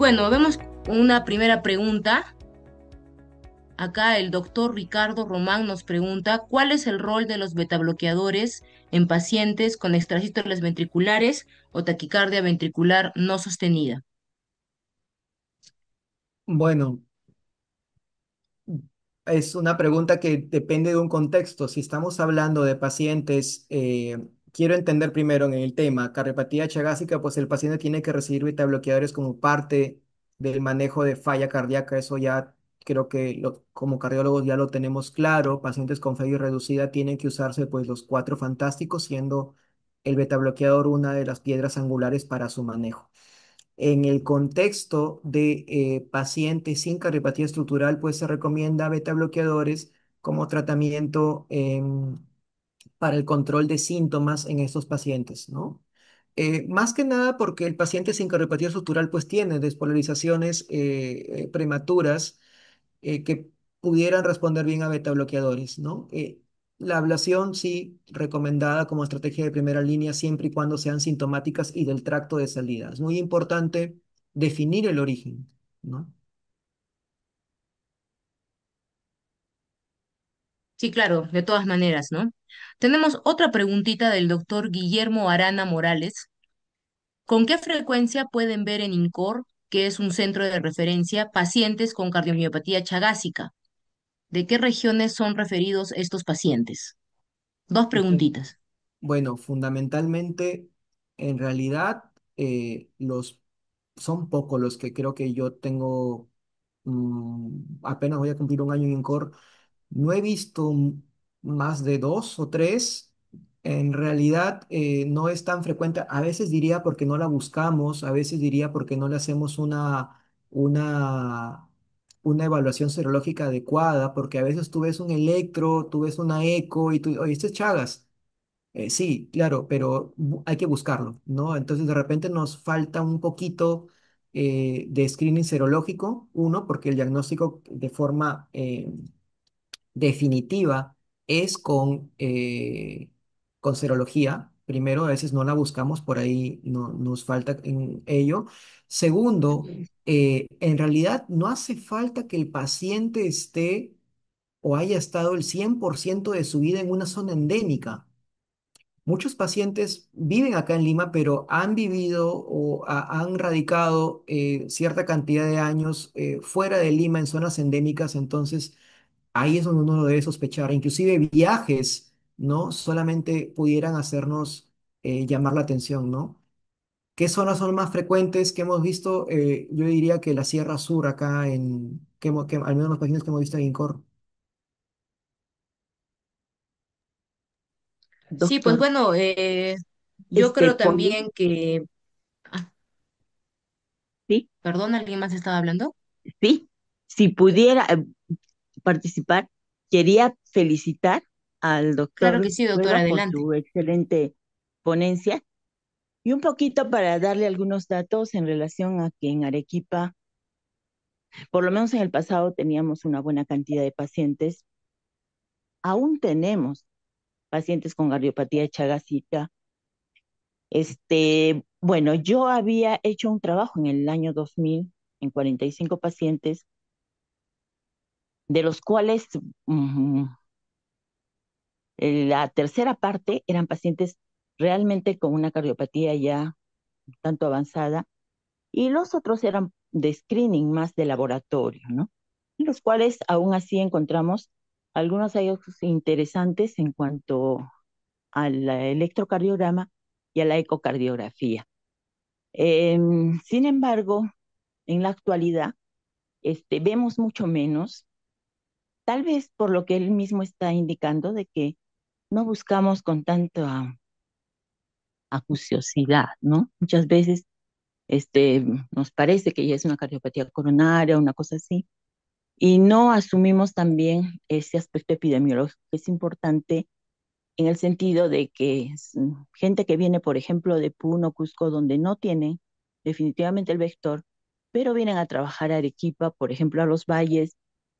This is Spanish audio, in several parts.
bueno, vemos una primera pregunta. Acá el doctor Ricardo Román nos pregunta, ¿cuál es el rol de los betabloqueadores en pacientes con extrasístoles ventriculares o taquicardia ventricular no sostenida? Bueno, es una pregunta que depende de un contexto. Si estamos hablando de pacientes, quiero entender primero en el tema, cardiopatía chagásica, pues el paciente tiene que recibir beta bloqueadores como parte del manejo de falla cardíaca. Eso ya creo que como cardiólogos ya lo tenemos claro. Pacientes con falla reducida tienen que usarse pues los cuatro fantásticos, siendo el beta bloqueador una de las piedras angulares para su manejo. En el contexto de pacientes sin cardiopatía estructural, pues se recomienda beta bloqueadores como tratamiento para el control de síntomas en estos pacientes, ¿no? Más que nada porque el paciente sin cardiopatía estructural pues tiene despolarizaciones prematuras que pudieran responder bien a beta bloqueadores, ¿no? La ablación sí recomendada como estrategia de primera línea siempre y cuando sean sintomáticas y del tracto de salida. Es muy importante definir el origen, ¿no? Sí, claro, de todas maneras, ¿no? Tenemos otra preguntita del doctor Guillermo Arana Morales. ¿Con qué frecuencia pueden ver en INCOR, que es un centro de referencia, pacientes con cardiomiopatía chagásica? ¿De qué regiones son referidos estos pacientes? Dos Bueno, preguntitas. bueno, fundamentalmente, en realidad, son pocos los que creo que yo tengo, apenas voy a cumplir un año en INCOR. No he visto más de dos o tres. En realidad no es tan frecuente. A veces diría porque no la buscamos, a veces diría porque no le hacemos una, una evaluación serológica adecuada, porque a veces tú ves un electro, tú ves una eco y tú, oye, este es Chagas. Sí, claro, pero hay que buscarlo, ¿no? Entonces de repente nos falta un poquito de screening serológico, uno, porque el diagnóstico de forma definitiva es con serología. Primero, a veces no la buscamos, por ahí no, nos falta en ello. Segundo, en realidad no hace falta que el paciente esté o haya estado el 100% de su vida en una zona endémica. Muchos pacientes viven acá en Lima, pero han vivido o han radicado cierta cantidad de años fuera de Lima en zonas endémicas, entonces ahí es donde uno lo debe sospechar. Inclusive viajes, ¿no? Solamente pudieran hacernos llamar la atención, ¿no? ¿Qué zonas son más frecuentes que hemos visto? Yo diría que la Sierra Sur acá al menos los pacientes que hemos visto en INCOR. Sí, pues Doctor, bueno, yo creo podría, también que, sí, perdón, ¿alguien más estaba hablando? sí, si pudiera participar, quería felicitar al doctor Claro que sí, doctor, Rueda por adelante. su excelente ponencia y un poquito para darle algunos datos en relación a que en Arequipa, por lo menos en el pasado, teníamos una buena cantidad de pacientes. Aún tenemos pacientes con cardiopatía chagásica. Bueno, yo había hecho un trabajo en el año 2000 en 45 pacientes, de los cuales mm, la tercera parte eran pacientes realmente con una cardiopatía ya tanto avanzada y los otros eran de screening más de laboratorio, ¿no? En los cuales aún así encontramos algunos hallazgos interesantes en cuanto al electrocardiograma y a la ecocardiografía. Sin embargo, en la actualidad, vemos mucho menos, tal vez por lo que él mismo está indicando de que no buscamos con tanta acuciosidad, ¿no? Muchas veces nos parece que ya es una cardiopatía coronaria, una cosa así, y no asumimos también ese aspecto epidemiológico que es importante en el sentido de que gente que viene, por ejemplo, de Puno, Cusco, donde no tienen definitivamente el vector, pero vienen a trabajar a Arequipa, por ejemplo, a los valles,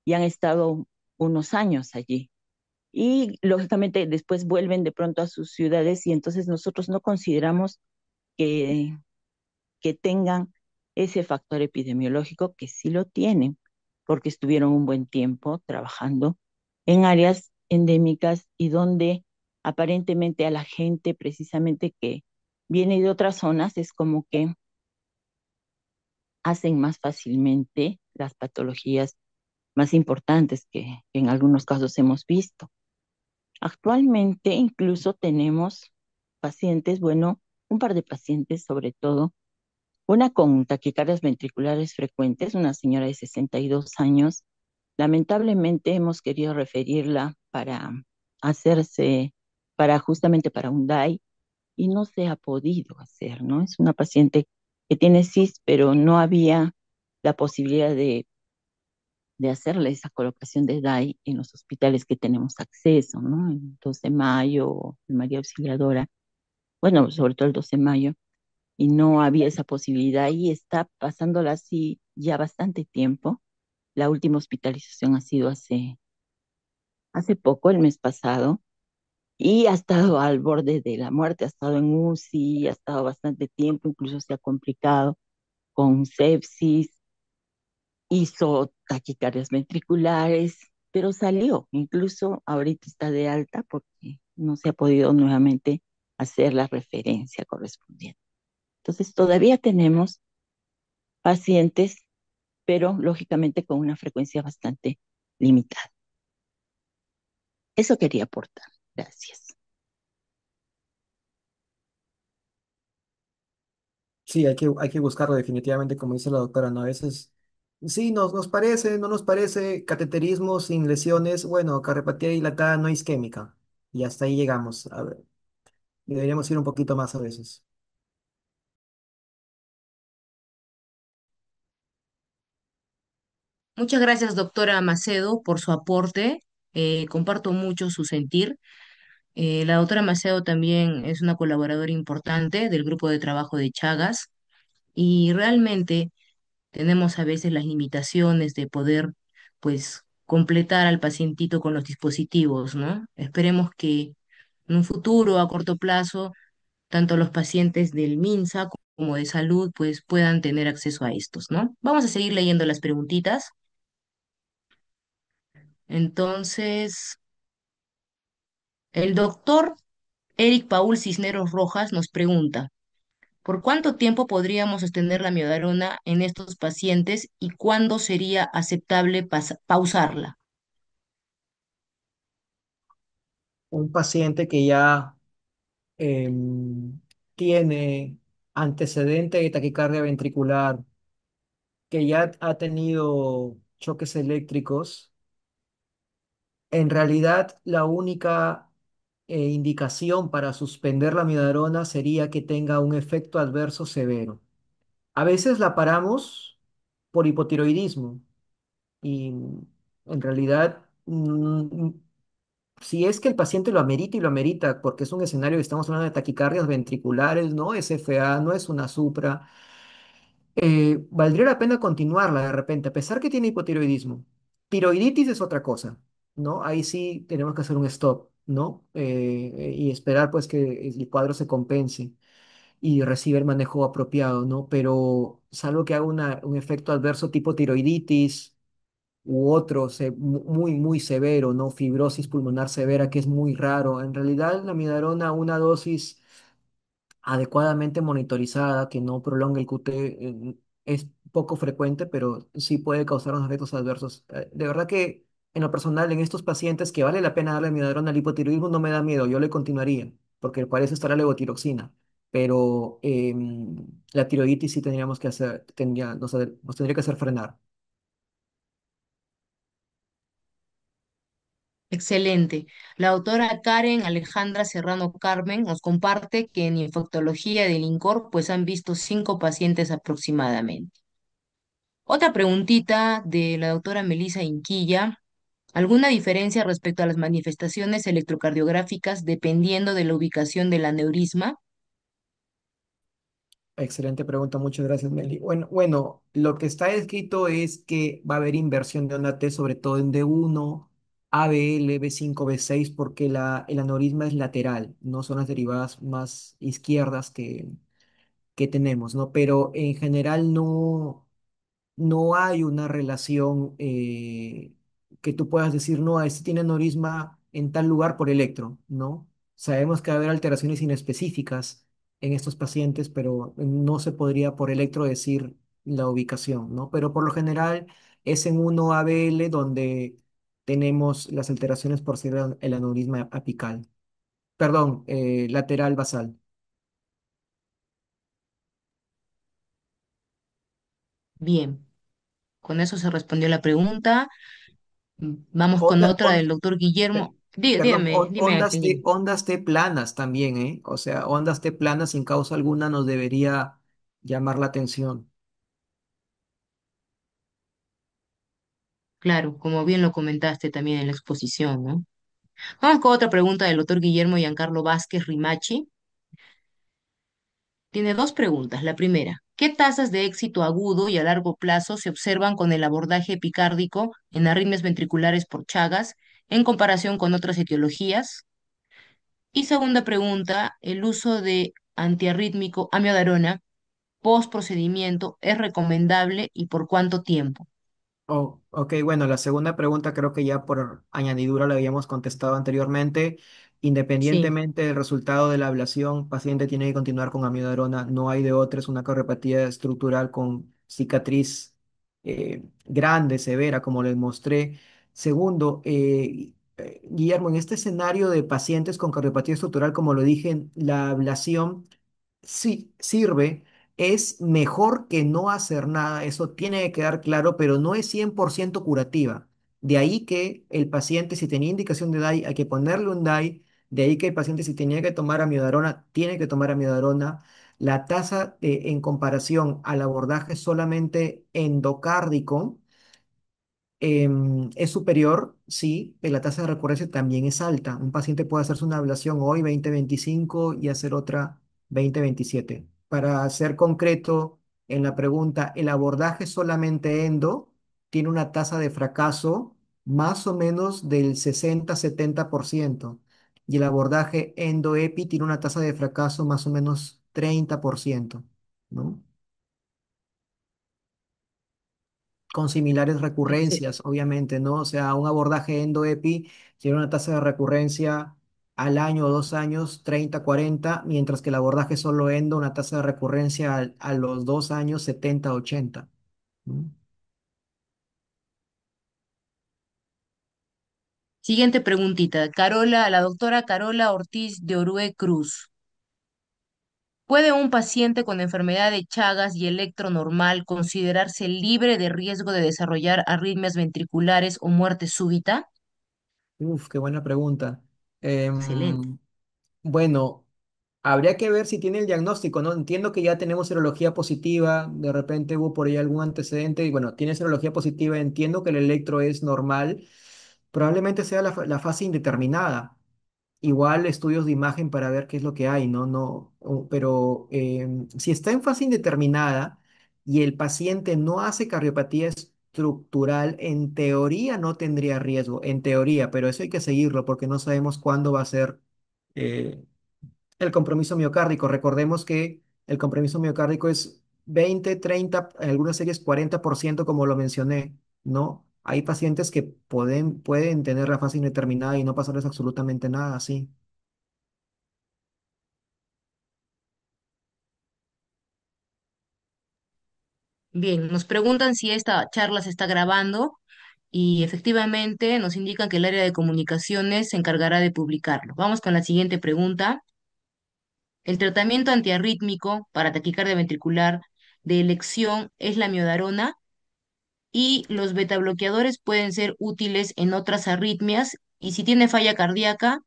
y han estado unos años allí. Y lógicamente después vuelven de pronto a sus ciudades y entonces nosotros no consideramos que, que tengan ese factor epidemiológico que sí lo tienen, porque estuvieron un buen tiempo trabajando en áreas endémicas y donde aparentemente a la gente precisamente que viene de otras zonas es como que hacen más fácilmente las patologías más importantes que en algunos casos hemos visto. Actualmente incluso tenemos pacientes, bueno, un par de pacientes sobre todo, una con taquicardias ventriculares frecuentes, una señora de 62 años. Lamentablemente hemos querido referirla para hacerse, para justamente para un DAI y no se ha podido hacer, ¿no? Es una paciente que tiene CIS, pero no había la posibilidad de hacerle esa colocación de DAI en los hospitales que tenemos acceso, ¿no? El 12 de mayo, el María Auxiliadora, bueno, sobre todo el 12 de mayo, y no había esa posibilidad y está pasándola así ya bastante tiempo. La última hospitalización ha sido hace poco, el mes pasado, y ha estado al borde de la muerte, ha estado en UCI, ha estado bastante tiempo, incluso se ha complicado con sepsis, hizo taquicardias ventriculares, pero salió. Incluso ahorita está de alta porque no se ha podido nuevamente hacer la referencia correspondiente. Entonces, todavía tenemos pacientes, pero lógicamente con una frecuencia bastante limitada. Eso quería aportar. Gracias. Sí, hay que buscarlo definitivamente, como dice la doctora, ¿no? A veces, sí, nos parece, no nos parece, cateterismo sin lesiones, bueno, cardiopatía dilatada no isquémica. Y hasta ahí llegamos. A ver, deberíamos ir un poquito más a veces. Muchas gracias, doctora Macedo, por su aporte. Comparto mucho su sentir. La doctora Macedo también es una colaboradora importante del grupo de trabajo de Chagas y realmente tenemos a veces las limitaciones de poder, pues, completar al pacientito con los dispositivos, ¿no? Esperemos que en un futuro, a corto plazo, tanto los pacientes del MINSA como de salud, pues, puedan tener acceso a estos, ¿no? Vamos a seguir leyendo las preguntitas. Entonces, el doctor Eric Paul Cisneros Rojas nos pregunta, ¿por cuánto tiempo podríamos sostener la miodarona en estos pacientes y cuándo sería aceptable pausarla? Un paciente que ya em, tiene antecedente de taquicardia ventricular, que ya ha tenido choques eléctricos, en realidad la única indicación para suspender la amiodarona sería que tenga un efecto adverso severo. A veces la paramos por hipotiroidismo y en realidad si es que el paciente lo amerita y lo amerita, porque es un escenario que estamos hablando de taquicardias ventriculares, no es FA, no es una supra, valdría la pena continuarla de repente, a pesar que tiene hipotiroidismo. Tiroiditis es otra cosa, ¿no? Ahí sí tenemos que hacer un stop, ¿no? Y esperar pues que el cuadro se compense y reciba el manejo apropiado, ¿no? Pero salvo que haga un efecto adverso tipo tiroiditis u otro muy severo, ¿no? Fibrosis pulmonar severa, que es muy raro. En realidad, la amiodarona, una dosis adecuadamente monitorizada, que no prolonga el QT, es poco frecuente, pero sí puede causar unos efectos adversos. De verdad que en lo personal, en estos pacientes que vale la pena darle amiodarona al hipotiroidismo, no me da miedo, yo le continuaría, porque para eso estará la levotiroxina. Pero la tiroiditis sí tendríamos que hacer, nos tendría que hacer frenar. Excelente. La autora Karen Alejandra Serrano Carmen nos comparte que en infectología del INCOR pues han visto 5 pacientes aproximadamente. Otra preguntita de la doctora Melissa Inquilla. ¿Alguna diferencia respecto a las manifestaciones electrocardiográficas dependiendo de la ubicación del aneurisma? Excelente pregunta, muchas gracias, Meli. Bueno, lo que está escrito es que va a haber inversión de onda T, sobre todo en D1, ABL, B5, B6, porque el aneurisma es lateral, no son las derivadas más izquierdas que tenemos, ¿no? Pero en general no hay una relación que tú puedas decir, no, este tiene aneurisma en tal lugar por electro, ¿no? Sabemos que va a haber alteraciones inespecíficas en estos pacientes, pero no se podría por electro decir la ubicación, ¿no? Pero por lo general es en 1 ABL donde tenemos las alteraciones por ser el aneurisma apical, perdón, lateral basal. Bien, con eso se respondió la pregunta. Vamos con Onda, otra del doctor Guillermo. Perdón, Dime, Guillermo. ondas T planas también, ¿eh? O sea, ondas T planas sin causa alguna nos debería llamar la atención. Claro, como bien lo comentaste también en la exposición, ¿no? Vamos con otra pregunta del doctor Guillermo Giancarlo Vázquez Rimachi. Tiene dos preguntas. La primera, ¿qué tasas de éxito agudo y a largo plazo se observan con el abordaje epicárdico en arritmias ventriculares por Chagas en comparación con otras etiologías? Y segunda pregunta, ¿el uso de antiarrítmico amiodarona post procedimiento es recomendable y por cuánto tiempo? Oh, ok, bueno, la segunda pregunta creo que ya por añadidura la habíamos contestado anteriormente. Sí. Independientemente del resultado de la ablación, paciente tiene que continuar con amiodarona. No hay de otra, es una cardiopatía estructural con cicatriz grande, severa, como les mostré. Segundo, Guillermo, en este escenario de pacientes con cardiopatía estructural, como lo dije, la ablación sí sirve, es mejor que no hacer nada, eso tiene que quedar claro, pero no es 100% curativa. De ahí que el paciente, si tenía indicación de DAI, hay que ponerle un DAI. De ahí que el paciente, si tenía que tomar amiodarona, tiene que tomar amiodarona. La tasa en comparación al abordaje solamente endocárdico es superior, sí, pero la tasa de recurrencia también es alta. Un paciente puede hacerse una ablación hoy 2025 y hacer otra 2027. Para ser concreto en la pregunta, el abordaje solamente endo tiene una tasa de fracaso más o menos del 60-70% y el abordaje endo-epi tiene una tasa de fracaso más o menos 30%, ¿no? Con similares Excel- recurrencias, obviamente, ¿no? O sea, un abordaje endo-epi tiene una tasa de recurrencia al año o 2 años, 30-40, mientras que el abordaje solo endo, una tasa de recurrencia a los 2 años, 70-80. ¿No? Siguiente preguntita. La doctora Carola Ortiz de Orue Cruz. ¿Puede un paciente con enfermedad de Chagas y electro normal considerarse libre de riesgo de desarrollar arritmias ventriculares o muerte súbita? Uf, qué buena pregunta. Excelente. Em, bueno, habría que ver si tiene el diagnóstico, ¿no? Entiendo que ya tenemos serología positiva, de repente hubo por ahí algún antecedente y bueno, tiene serología positiva, entiendo que el electro es normal, probablemente sea la fase indeterminada. Igual estudios de imagen para ver qué es lo que hay, ¿no? No, pero si está en fase indeterminada y el paciente no hace cardiopatía estructural, en teoría no tendría riesgo, en teoría, pero eso hay que seguirlo porque no sabemos cuándo va a ser eh, el compromiso miocárdico. Recordemos que el compromiso miocárdico es 20, 30, en algunas series 40%, como lo mencioné, ¿no? Hay pacientes que pueden tener la fase indeterminada y no pasarles absolutamente nada, sí. Bien, nos preguntan si esta charla se está grabando y efectivamente nos indican que el área de comunicaciones se encargará de publicarlo. Vamos con la siguiente pregunta. El tratamiento antiarrítmico para taquicardia ventricular de elección es la miodarona y los betabloqueadores pueden ser útiles en otras arritmias y si tiene falla cardíaca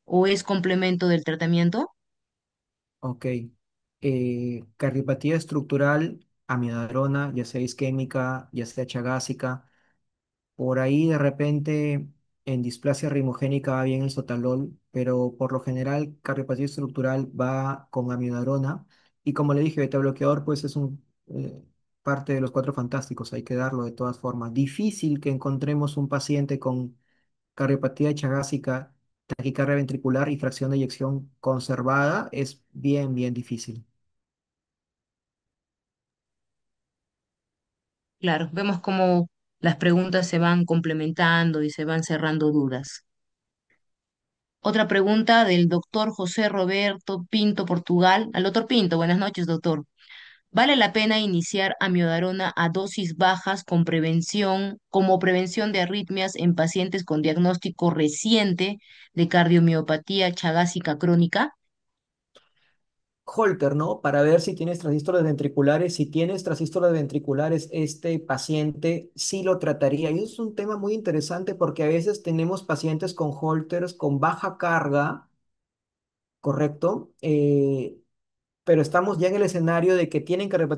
o es complemento del tratamiento. Ok. Cardiopatía estructural, amiodarona, ya sea isquémica, ya sea chagásica. Por ahí de repente en displasia rimogénica va bien el sotalol, pero por lo general cardiopatía estructural va con amiodarona. Y como le dije, beta bloqueador pues es un parte de los cuatro fantásticos, hay que darlo de todas formas. Difícil que encontremos un paciente con cardiopatía chagásica, taquicardia ventricular y fracción de eyección conservada, es bien, bien difícil. Claro, vemos cómo las preguntas se van complementando y se van cerrando dudas. Otra pregunta del doctor José Roberto Pinto, Portugal. Al doctor Pinto, buenas noches, doctor. ¿Vale la pena iniciar amiodarona a dosis bajas con prevención, como prevención de arritmias en pacientes con diagnóstico reciente de cardiomiopatía chagásica crónica? Holter, ¿no? Para ver si tienes transistores ventriculares. Si tienes transistores ventriculares, este paciente sí lo trataría. Y es un tema muy interesante porque a veces tenemos pacientes con Holters con baja carga, ¿correcto? Pero estamos ya en el escenario de que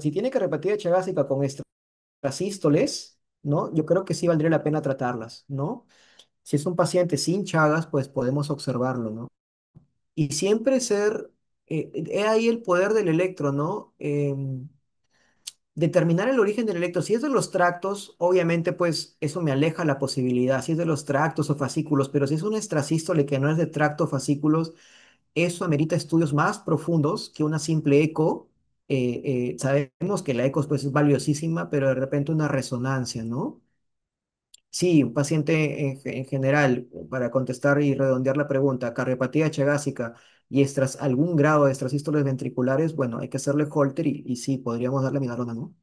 si tiene cardiopatía chagásica con extrasístoles, ¿no? Yo creo que sí valdría la pena tratarlas, ¿no? Si es un paciente sin Chagas, pues podemos observarlo, ¿no? Y siempre he ahí el poder del electro, ¿no? Determinar el origen del electro. Si es de los tractos, obviamente, pues eso me aleja la posibilidad. Si es de los tractos o fascículos, pero si es un extrasístole que no es de tracto o fascículos, eso amerita estudios más profundos que una simple eco. Sabemos que la eco pues, es valiosísima, pero de repente una resonancia, ¿no? Sí, un paciente en general, para contestar y redondear la pregunta, cardiopatía chagásica y algún grado de extrasístoles ventriculares, bueno, hay que hacerle Holter y sí, podríamos darle amiodarona, ¿no?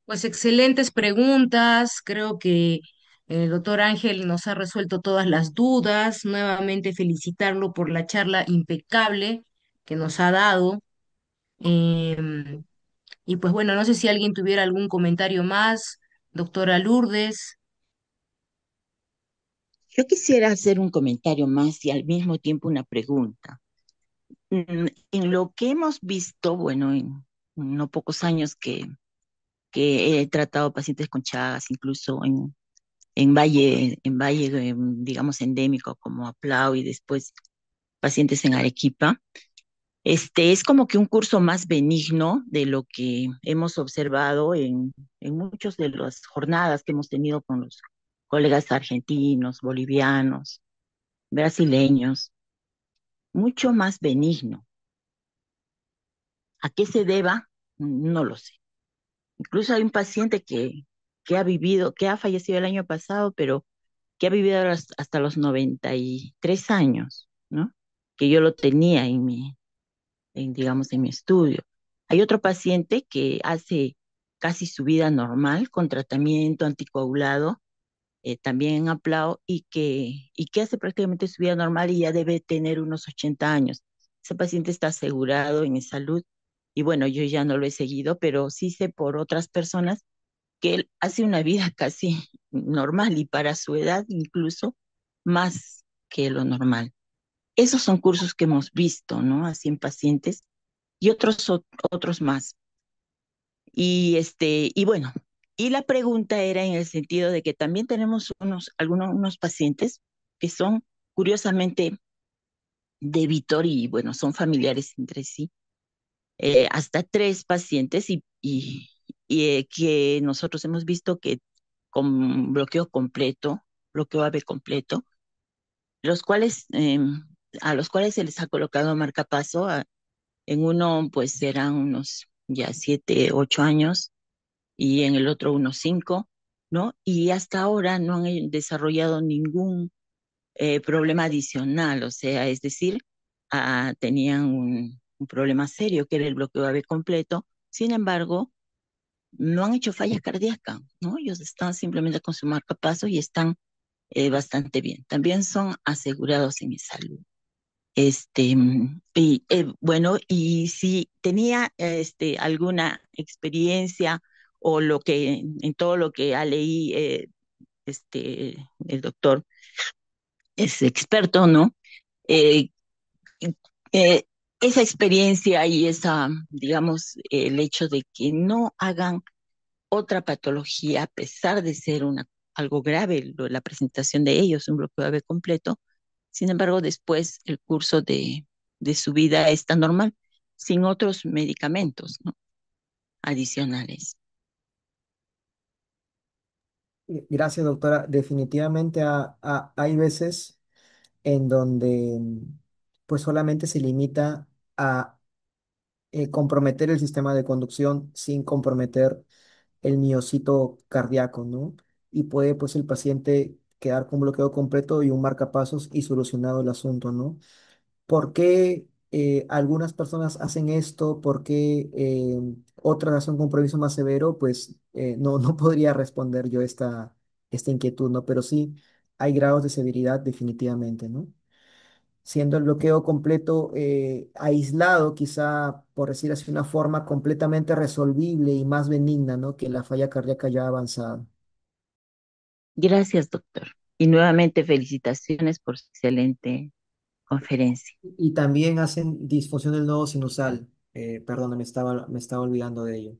Pues excelentes preguntas. Creo que el doctor Ángel nos ha resuelto todas las dudas. Nuevamente felicitarlo por la charla impecable que nos ha dado. Em, y pues bueno, no sé si alguien tuviera algún comentario más. Doctora Lourdes. Yo quisiera hacer un comentario más y al mismo tiempo una pregunta. En lo que hemos visto, bueno, en no pocos años que he tratado pacientes con Chagas, incluso en Valle, digamos, endémico como Aplau y después pacientes en Arequipa, es como que un curso más benigno de lo que hemos observado en muchas de las jornadas que hemos tenido con los colegas argentinos, bolivianos, brasileños, mucho más benigno. ¿A qué se deba? No lo sé. Incluso hay un paciente que ha vivido, que ha fallecido el año pasado, pero que ha vivido hasta los 93 años, ¿no? Que yo lo tenía digamos, en mi estudio. Hay otro paciente que hace casi su vida normal con tratamiento anticoagulado, también en Aplao, y que hace prácticamente su vida normal y ya debe tener unos 80 años. Ese paciente está asegurado en salud y bueno, yo ya no lo he seguido, pero sí sé por otras personas que él hace una vida casi normal y para su edad incluso más que lo normal. Esos son cursos que hemos visto, ¿no? Así en pacientes y otros más. Y bueno, y la pregunta era en el sentido de que también tenemos unos pacientes que son curiosamente de Vitor y bueno, son familiares entre sí, hasta tres pacientes y que nosotros hemos visto que con bloqueo AV completo, los cuales, a los cuales se les ha colocado marcapaso, en uno pues eran unos ya 7, 8 años y en el otro unos 5, ¿no? Y hasta ahora no han desarrollado ningún problema adicional, o sea, es decir, tenían un problema serio que era el bloqueo AV completo, sin embargo, no han hecho falla cardíaca, ¿no? Ellos están simplemente con su marcapaso y están bastante bien. También son asegurados en mi salud. Bueno, y si tenía alguna experiencia o en todo lo que ha leí, el doctor es experto, ¿no? Eh, eh, esa experiencia y digamos, el hecho de que no hagan otra patología, a pesar de ser algo grave, la presentación de ellos, un bloqueo AV completo, sin embargo, después el curso de su vida está normal, sin otros medicamentos, ¿no? Adicionales. Gracias, doctora. Definitivamente hay veces en donde pues solamente se limita comprometer el sistema de conducción sin comprometer el miocito cardíaco, ¿no? Y puede pues el paciente quedar con bloqueo completo y un marcapasos y solucionado el asunto, ¿no? ¿Por qué algunas personas hacen esto? ¿Por qué otras hacen un compromiso más severo? Pues no, no podría responder yo esta inquietud, ¿no? Pero sí hay grados de severidad definitivamente, ¿no? Siendo el bloqueo completo aislado, quizá, por decir así, una forma completamente resolvible y más benigna, ¿no? Que la falla cardíaca ya avanzada. Gracias, doctor. Y nuevamente felicitaciones por su excelente conferencia. Y también hacen disfunción del nodo sinusal. Perdón, me estaba olvidando de ello.